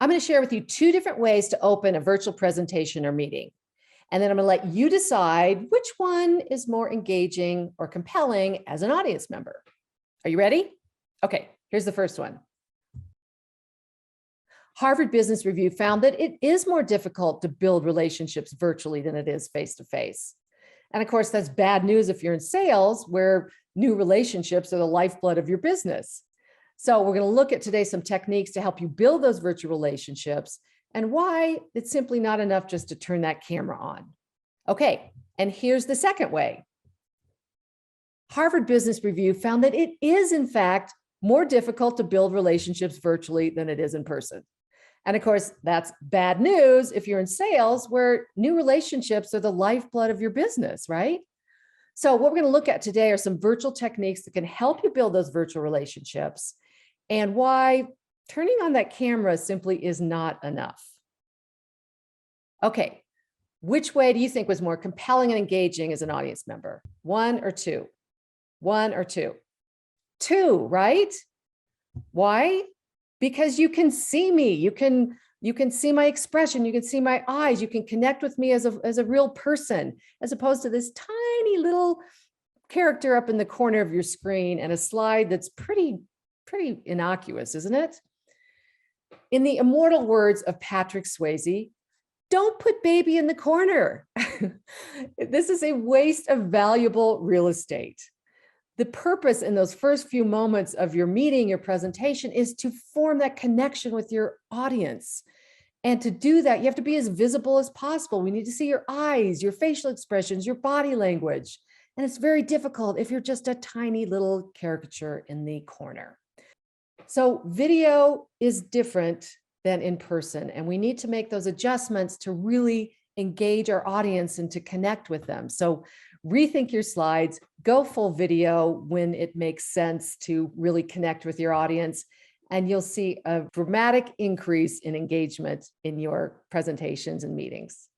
I'm going to share with you 2 different ways to open a virtual presentation or meeting. And then I'm going to let you decide which one is more engaging or compelling as an audience member. Are you ready? Okay, here's the first one. Harvard Business Review found that it is more difficult to build relationships virtually than it is face-to-face. And of course, that's bad news if you're in sales, where new relationships are the lifeblood of your business. So we're going to look at today some techniques to help you build those virtual relationships and why it's simply not enough just to turn that camera on. Okay, and here's the second way. Harvard Business Review found that it is, in fact, more difficult to build relationships virtually than it is in person. And of course, that's bad news if you're in sales, where new relationships are the lifeblood of your business, right? So what we're going to look at today are some virtual techniques that can help you build those virtual relationships and why turning on that camera simply is not enough. Okay, which way do you think was more compelling and engaging as an audience member? 1 or 2? 1 or 2? 2, right? Why? Because you can see me, you can see my expression, you can see my eyes, you can connect with me as a real person, as opposed to this tiny little character up in the corner of your screen and a slide that's pretty innocuous, isn't it? In the immortal words of Patrick Swayze, don't put baby in the corner. This is a waste of valuable real estate. The purpose in those first few moments of your meeting, your presentation, is to form that connection with your audience. And to do that, you have to be as visible as possible. We need to see your eyes, your facial expressions, your body language. And it's very difficult if you're just a tiny little caricature in the corner. So video is different than in person, and we need to make those adjustments to really engage our audience and to connect with them. So rethink your slides, go full video when it makes sense to really connect with your audience, and you'll see a dramatic increase in engagement in your presentations and meetings.